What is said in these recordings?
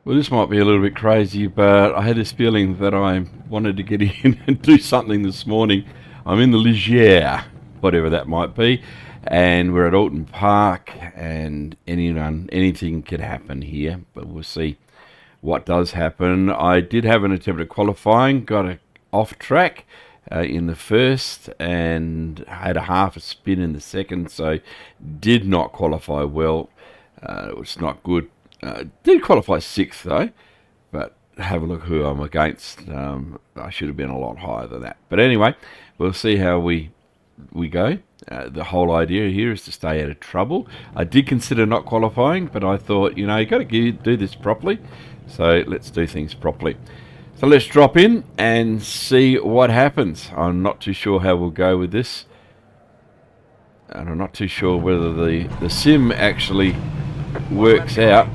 Well, this might be a little bit crazy, but I had this feeling that I wanted to get in and do something this morning. I'm in the Ligier, whatever that might be, and we're at Alton Park, and anything could happen here, but we'll see what does happen. I did have an attempt at qualifying, got off track in the first, and had a half a spin in the second, so did not qualify well. It was not good. Did qualify sixth though, but have a look who I'm against. I should have been a lot higher than that. But anyway, we'll see how we go. The whole idea here is to stay out of trouble. I did consider not qualifying, but I thought, you got to do this properly. So let's do things properly. So let's drop in and see what happens. I'm not too sure how we'll go with this. And I'm not too sure whether the sim actually works out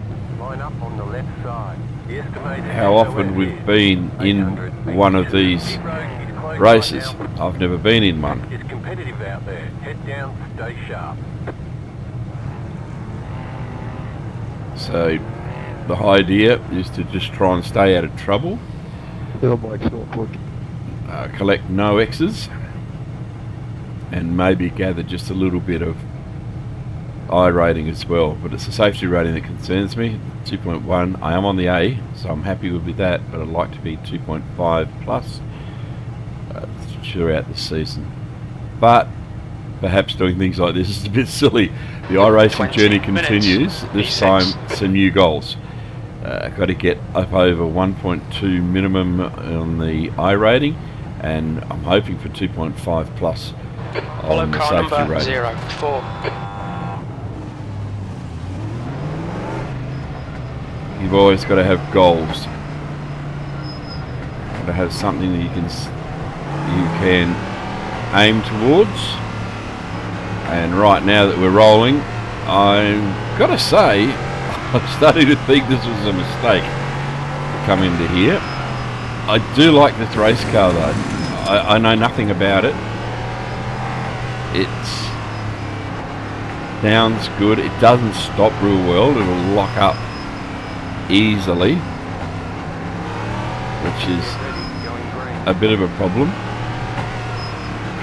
how often we've been in one of these races. I've never been in one. It's competitive out there. Head down, stay sharp. So the idea is to just try and stay out of trouble. Collect no X's and maybe gather just a little bit of iRating as well, but it's the safety rating that concerns me. 2.1. I am on the A, so I'm happy with that, but I'd like to be 2.5 plus throughout the season. But perhaps doing things like this is a bit silly. The iRacing journey continues. This time some new goals. I've got to get up over 1.2 minimum on the iRating, and I'm hoping for 2.5 plus on the safety rating. 04. You've always got to have goals. Got to have something that you can aim towards. And right now that we're rolling, I've got to say, I'm starting to think this was a mistake to come into here. I do like this race car though. I know nothing about it. It sounds good. It doesn't stop real well. It'll lock up easily, which is a bit of a problem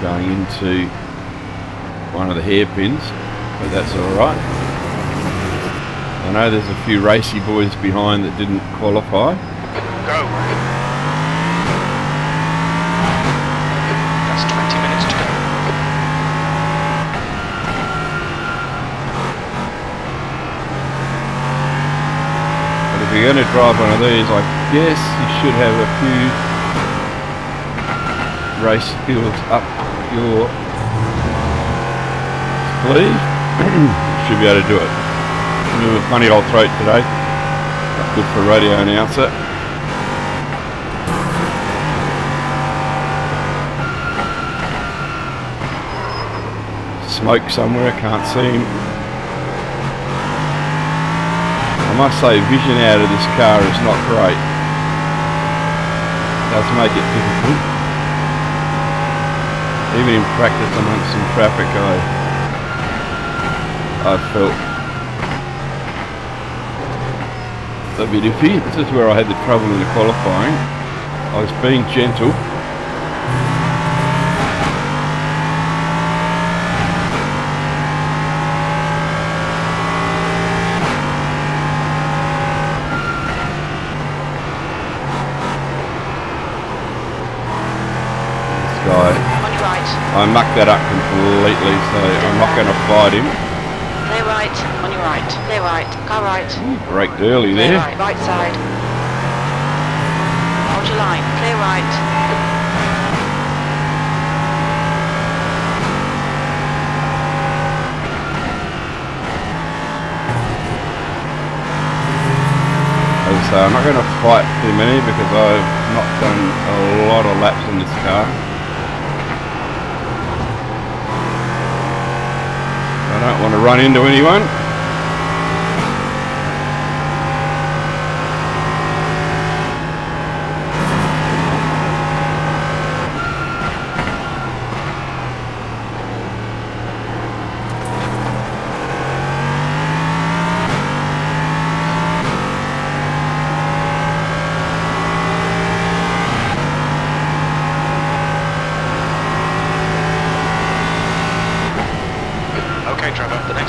going into one of the hairpins, but that's alright. I know there's a few racy boys behind that didn't qualify. Go! That's 20 minutes to go. If you're going to drive one of these, I guess you should have a few race skills up your sleeve. Should be able to do it. I'm a funny old throat today. Not good for a radio announcer. Smoke somewhere, can't see him. I must say, vision out of this car is not great. It does make it difficult. Even in practice amongst some traffic, I felt a bit iffy. This is where I had the trouble in the qualifying. I was being gentle. I mucked that up completely, so I'm not going to fight him. Clear right, on your right, clear right, car right. Ooh, braked early there. Right, right side. Hold your line, clear right. As I say, I'm not going to fight too many because I've not done a lot of laps in this car. I don't want to run into anyone.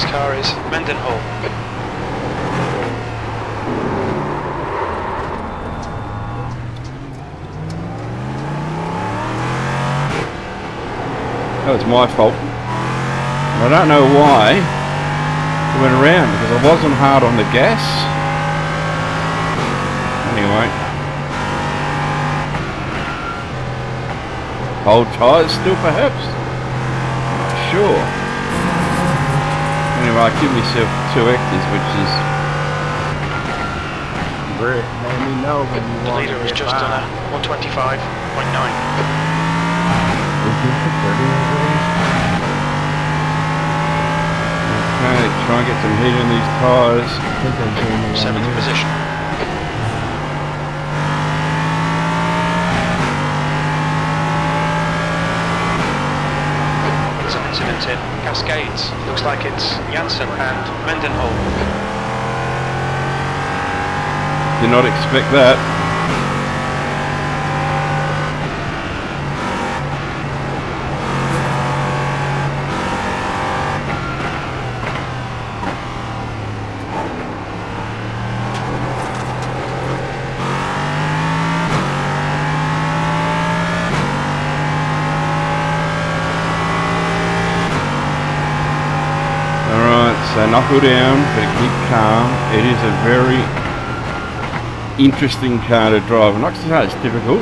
car is Mendenhall. That was my fault. And I don't know why it went around, because I wasn't hard on the gas. Anyway. Old tyres still perhaps? Not sure. Anyway, I give myself 2 hectares, which is... Britt, let me know when you The want leader to is get just on by. a 125.9. Okay, try and get some heat in these tyres. 7th position. There's an incident in Cascades. Looks like it's Janssen and Mendenhall. Did not expect that. So knuckle down, but keep calm. It is a very interesting car to drive. I'm not to say it's difficult.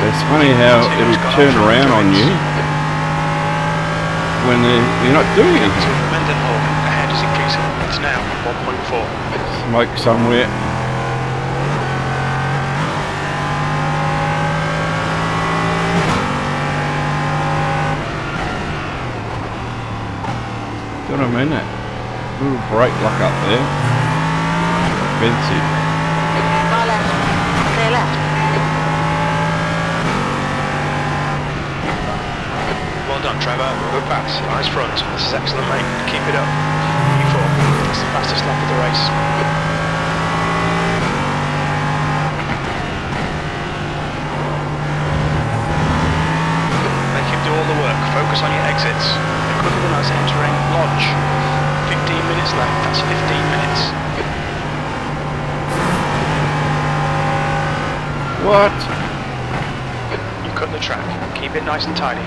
It's funny how it'll turn around on you when you're not doing anything. Mendenhall ahead is increasing. It's now 1.4. Smoke somewhere. What I mean, that little brake lock up there. Expensive. Car left. Clear left. Well done, Trevor. Good pass. Nice front. This is excellent, mate. Keep it up. P4. That's the fastest lap of the race. Make him do all the work. Focus on your exits. They're quicker than us entering Lodge. 15 minutes left. That's 15 minutes. What? You cut the track. Keep it nice and tidy.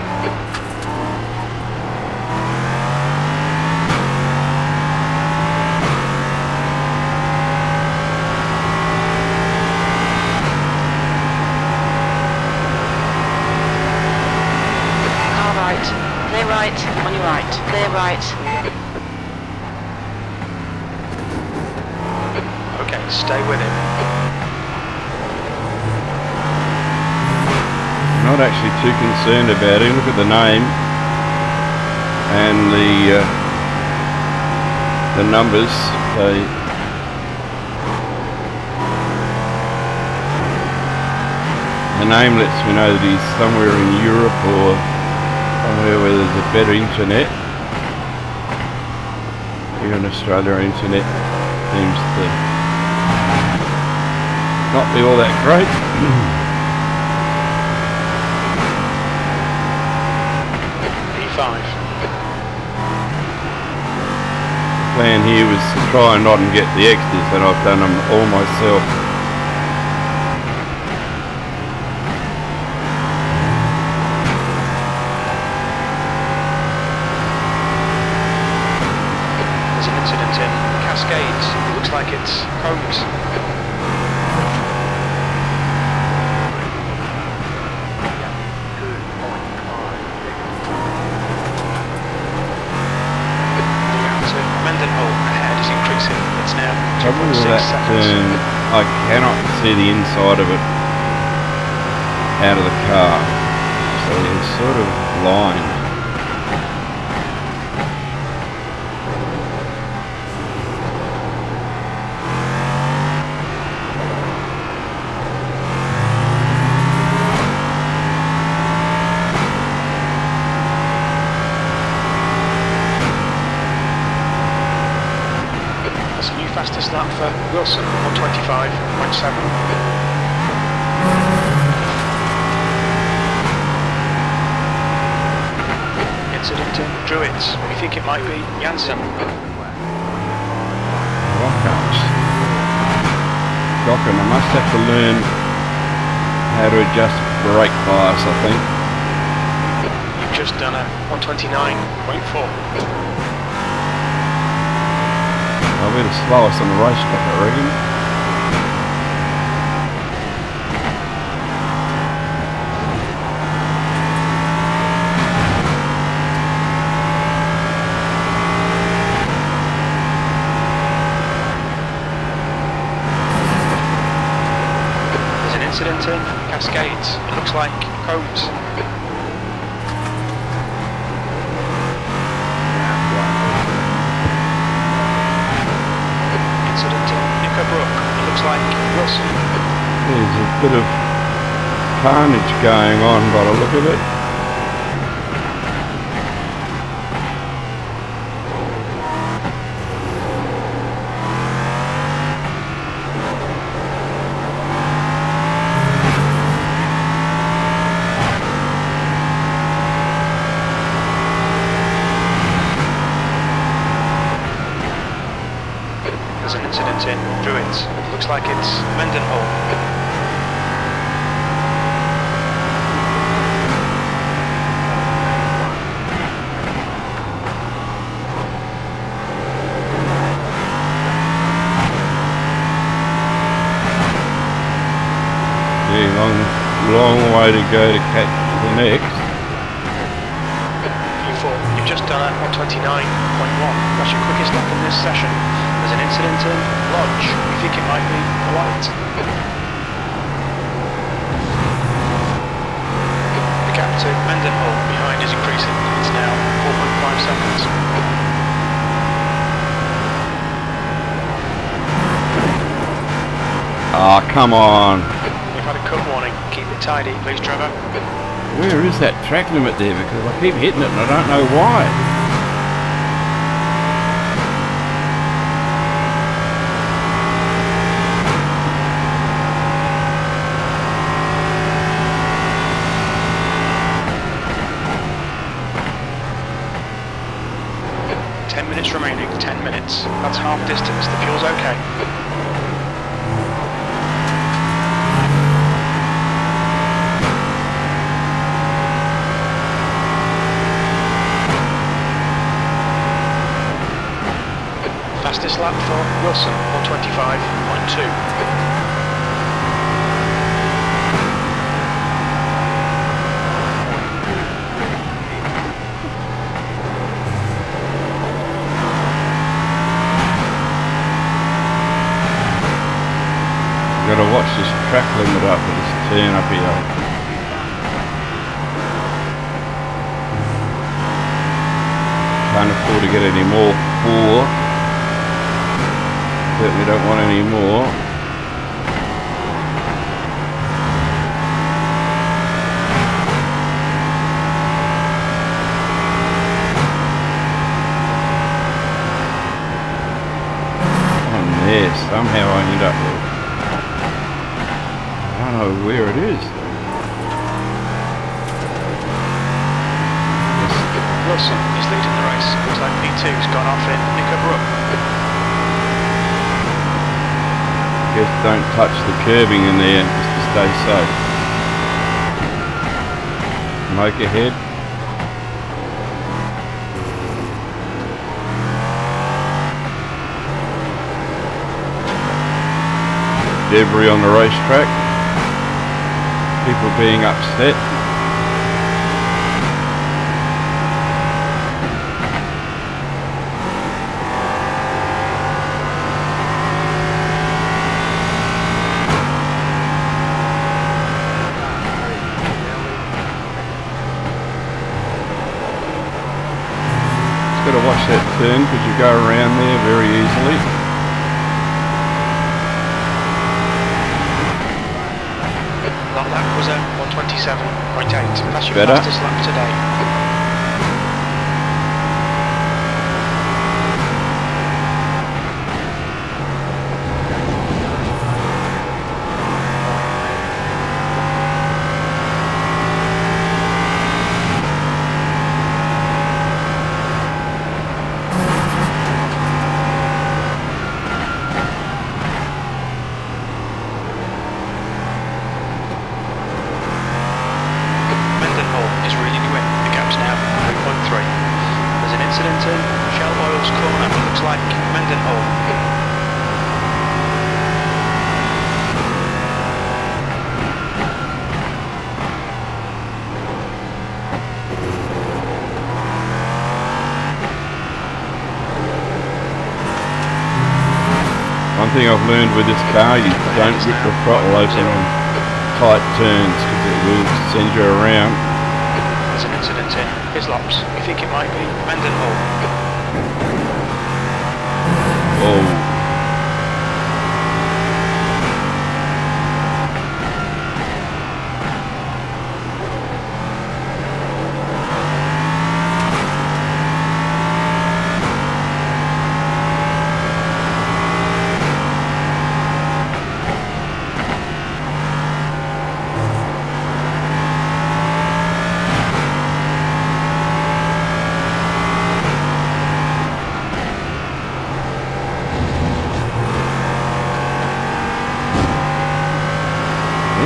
Car right. Clear right. On your right. Clear right. Okay, stay with him. Not actually too concerned about it. Look at the name and the numbers. The name lets me know that he's somewhere in Europe or somewhere where there's a better internet. Here in Australia, our internet seems to not be all that great. P5. The plan here was to try and not and get the extras, and I've done them all myself. There's an incident in Cascades. It looks like it's Combs. Mendenhall ahead is increasing. It's now Trouble with 2.6 that seconds. turn, I cannot see the inside of it out of the car, so it's sort of blind. That's a new fastest lap for Wilson, 125.7. incident in Druids. We think it might be Janssen. Rock-ups. Shocking. I must have to learn how to adjust brake bias, I think. You've just done a 129.4. I'll be the slowest on the racetrack, I reckon. There's an incident in Cascades. It looks like Combs. Like Wilson. There's a bit of carnage going on by the look of it. There's an incident in Druids. It looks like it's Mendenhall. Yeah, long way to go to catch the next. Q4, you've just done a 129.1. That's your quickest lap in this session. There's an incident in Lodge. We think it might be White. The gap to Mendenhall behind is increasing. It's now 4.5 seconds. Ah, come on. We've had a cut warning. Keep it tidy, please, Trevor. Where is that track limit there? Because I keep hitting it and I don't know why. Remaining 10 minutes. That's half distance. The fuel's okay. Fastest lap for Wilson, 125.2. Gotta watch this track limit up at this turn up here. Can't afford to get any more poor. Certainly don't want any more. On there, somehow I end up there. I don't know where it is. Wilson is leading the race. Looks like P2's gone off in Nicker. Just don't touch the curbing in there just to stay safe. Smoke ahead. Debris on the racetrack. People being upset. Got to watch that turn because you go around there very easily. That was a 127.8. That's your Better. fastest lap today. incident in Shell Oil's corner. Looks like Mendenhall. One thing I've learned with this car, you don't grip the throttle open on tight turns because it will send you around. There's an incident in Islops. We think it might be Mendenhall. Oh.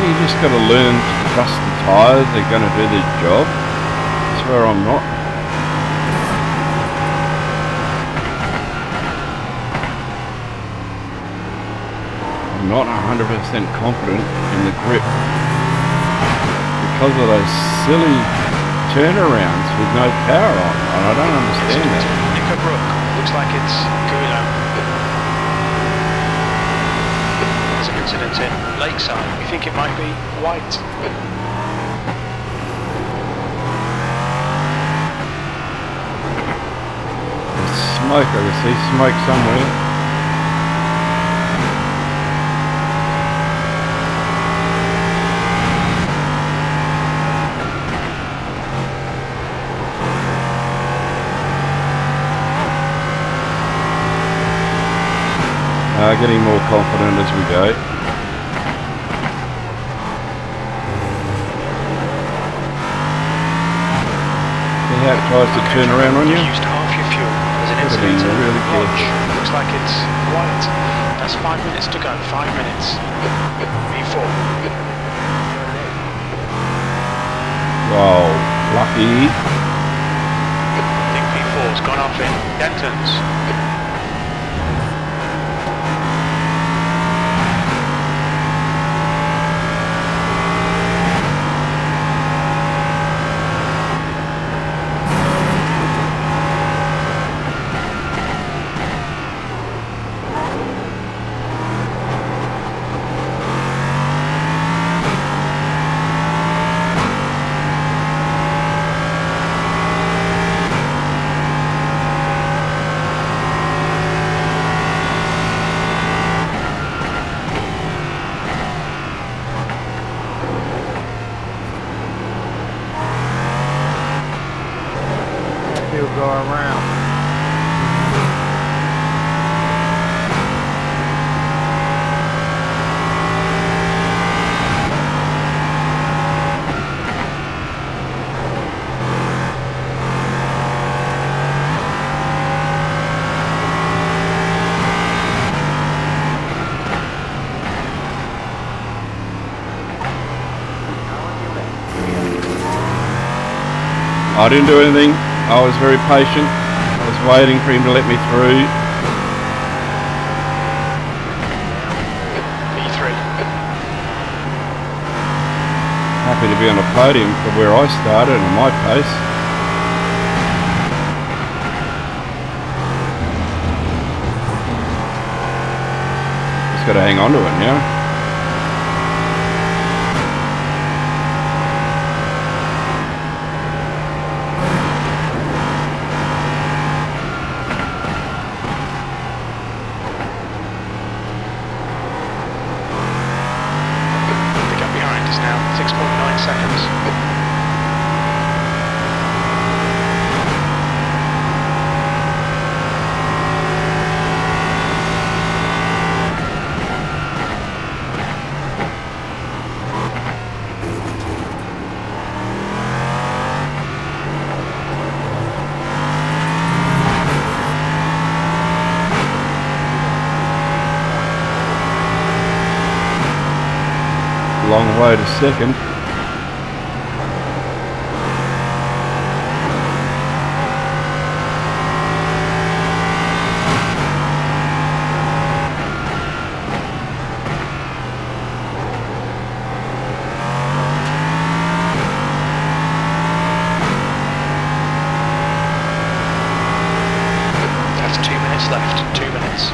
You just got to learn to trust the tyres, they're going to do their job. That's where I'm not. I'm not 100% confident in the grip because of those silly turnarounds with no power on, and I don't understand that. Nicker Brook. Looks like it's Guilo. There's an incident in Lakeside. We think it might be White. There's smoke, I can see smoke somewhere. Getting more confident as we go. See how it tries to turn around on you? Used half your fuel. There's an Gotta be incident in really Lodge. careful. Looks like it's White. That's 5 minutes to go. 5 minutes. V4. Wow, lucky. I think P4's gone off in Denton's. He'll go around. I didn't do anything. I was very patient. I was waiting for him to let me through. P3. Happy to be on a podium for where I started and my pace. Just got to hang on to it now. Now 6.9 seconds. Long way to second. minutes left, 2 minutes.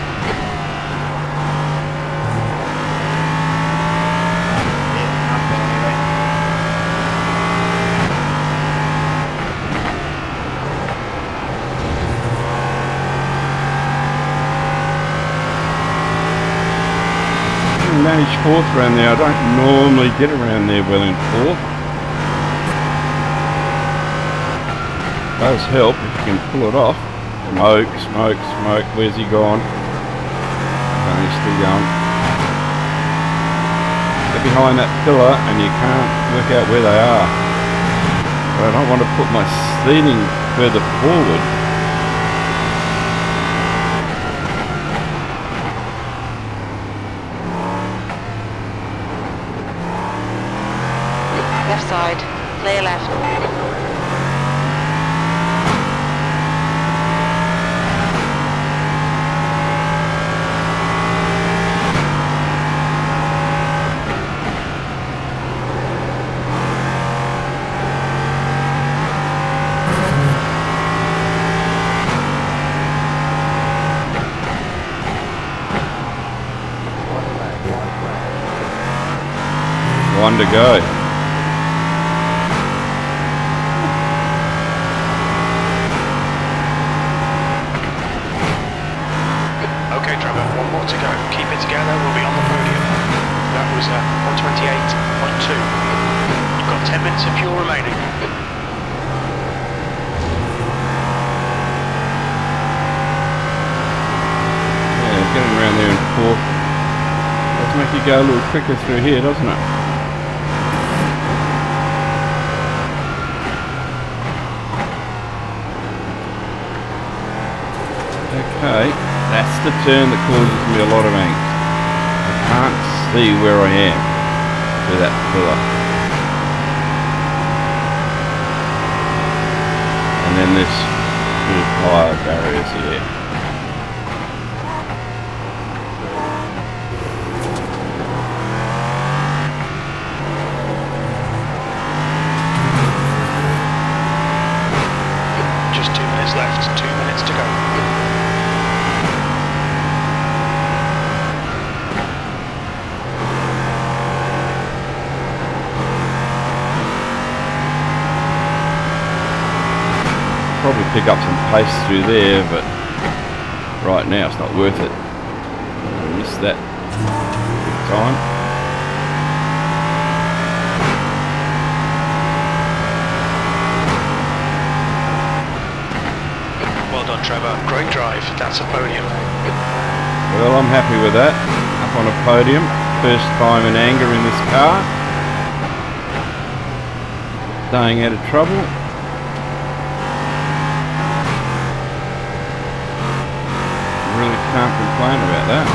Managed fourth around there. I don't normally get around there well in fourth. Does help if you can pull it off. Smoke, smoke, smoke. Where's he gone? Okay, he's still going. Get behind that pillar and you can't work out where they are. But I don't want to put my seating further forward. Left side, clear left. One to go. Okay, Trevor, one more to go. Keep it together, we'll be on the podium. That was 128.2. You've got 10 minutes of fuel remaining. Yeah, getting around there in fourth. Does make you go a little quicker through here, doesn't it? Okay, that's the turn that causes me a lot of angst. I can't see where I am through that pillar. And then this two tyre barriers here. Just 2 minutes left, 2 minutes to go. Probably pick up some pace through there, but right now it's not worth it. I missed that big time. Well done, Trevor. Great drive. That's a podium. Well, I'm happy with that. Up on a podium. First time in anger in this car. Staying out of trouble. Really can't complain about that.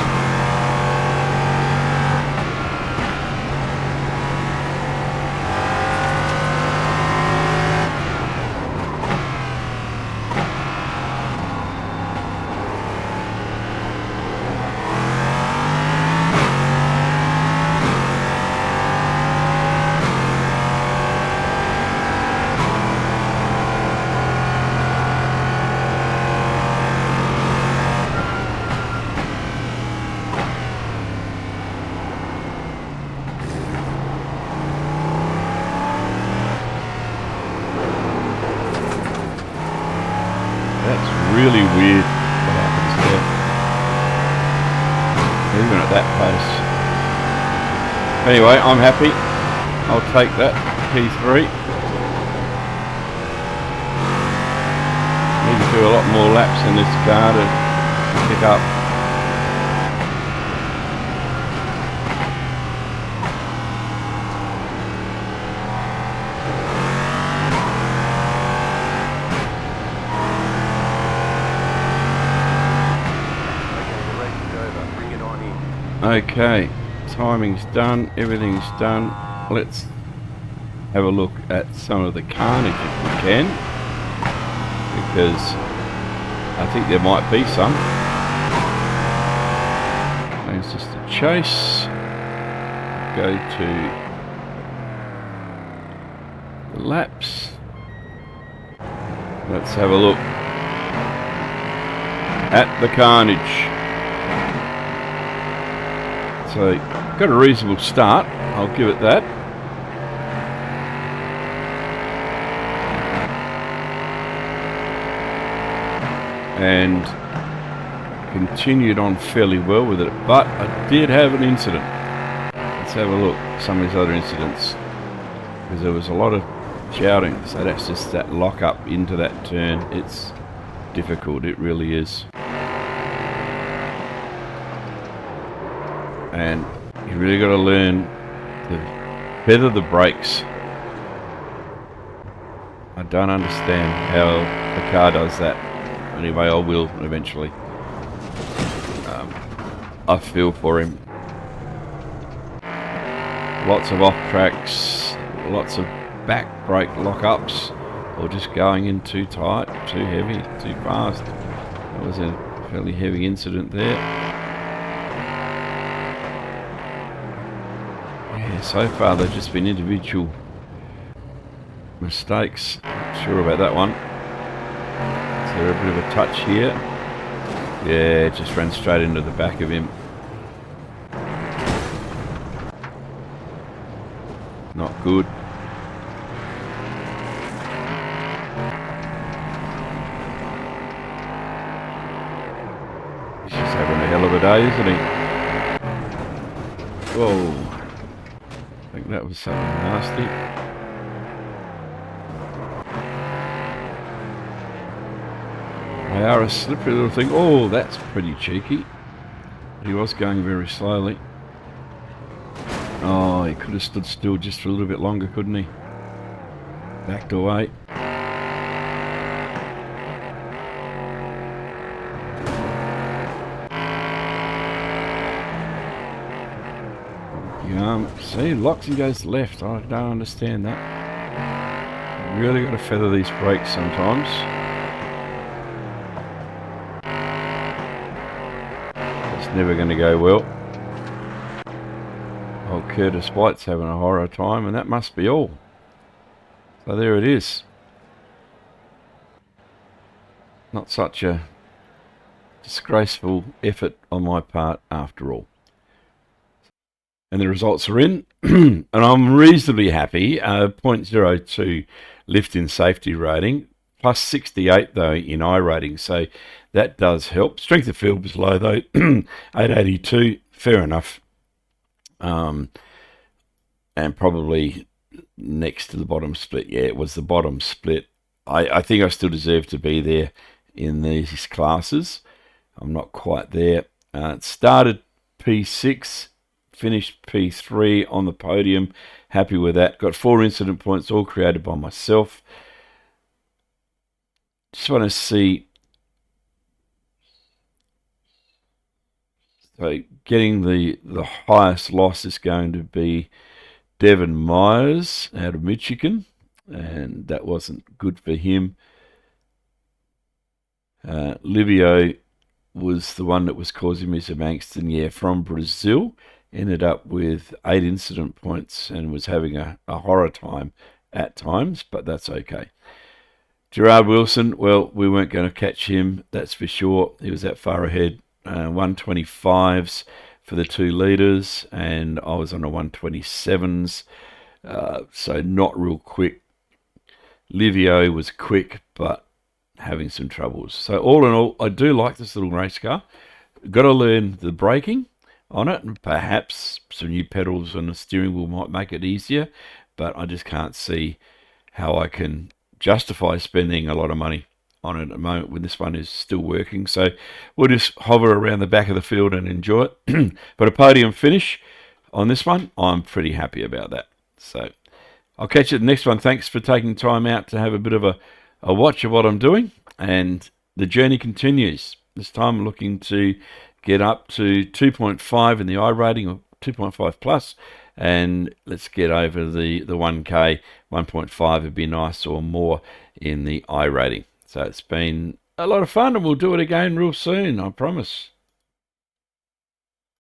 Really weird what happens there. Even at that pace. Anyway, I'm happy. I'll take that P3. Need to do a lot more laps in this car to pick up. Okay, timing's done, everything's done. Let's have a look at some of the carnage if we can, because I think there might be some. It's just a chase. Go to the laps. Let's have a look. at the carnage. So, got a reasonable start, I'll give it that. And continued on fairly well with it, but I did have an incident. Let's have a look at some of these other incidents, because there was a lot of shouting. So that's just that lock up into that turn. It's difficult, it really is. And you really got to learn to feather the brakes. I don't understand how the car does that. Anyway, I will eventually. I feel for him. Lots of off tracks, lots of back brake lock-ups, or just going in too tight, too heavy, too fast. That was a fairly heavy incident there. Yeah, so far they've just been individual mistakes. Not sure about that one. Is there a bit of a touch here? Yeah, it just ran straight into the back of him. Not good. He's just having a hell of a day, isn't he? Whoa. I think that was something nasty. They are a slippery little thing. Oh, that's pretty cheeky. He was going very slowly. Oh, he could have stood still just for a little bit longer, couldn't he? Backed away. See, locks and goes left. I don't understand that. You really got to feather these brakes sometimes. It's never going to go well. Oh, Curtis White's having a horror time, and that must be all. So there it is. Not such a disgraceful effort on my part after all. And the results are in, and I'm reasonably happy. 0.02 lift in safety rating, plus 68 though in iRating, so that does help. Strength of field was low though, 882, fair enough. And probably next to the bottom split. Yeah, it was the bottom split. I think I still deserve to be there in these classes. I'm not quite there. It started P6, finished P3 on the podium. Happy with that. Got 4 incident points, all created by myself. Just want to see. So getting the highest loss is going to be Devin Myers out of Michigan, and that wasn't good for him. Livio was the one that was causing me some angst, and yeah, from Brazil, ended up with 8 incident points and was having a horror time at times, but that's okay. Gerard Wilson, well, we weren't going to catch him, that's for sure. He was that far ahead. 125s for the 2 leaders, and I was on a 127s, so not real quick. Livio was quick, but having some troubles. So all in all, I do like this little race car. Got to learn the braking on it, and perhaps some new pedals and a steering wheel might make it easier, but I just can't see how I can justify spending a lot of money on it at the moment when this one is still working. So we'll just hover around the back of the field and enjoy it. But a podium finish on this one, I'm pretty happy about that. So I'll catch you at the next one. Thanks for taking time out to have a bit of a watch of what I'm doing, and the journey continues. This time I'm looking to get up to 2.5 in the iRating, or 2.5 plus, and let's get over the 1K. 1.5 would be nice, or more in the iRating. So it's been a lot of fun, and we'll do it again real soon, I promise.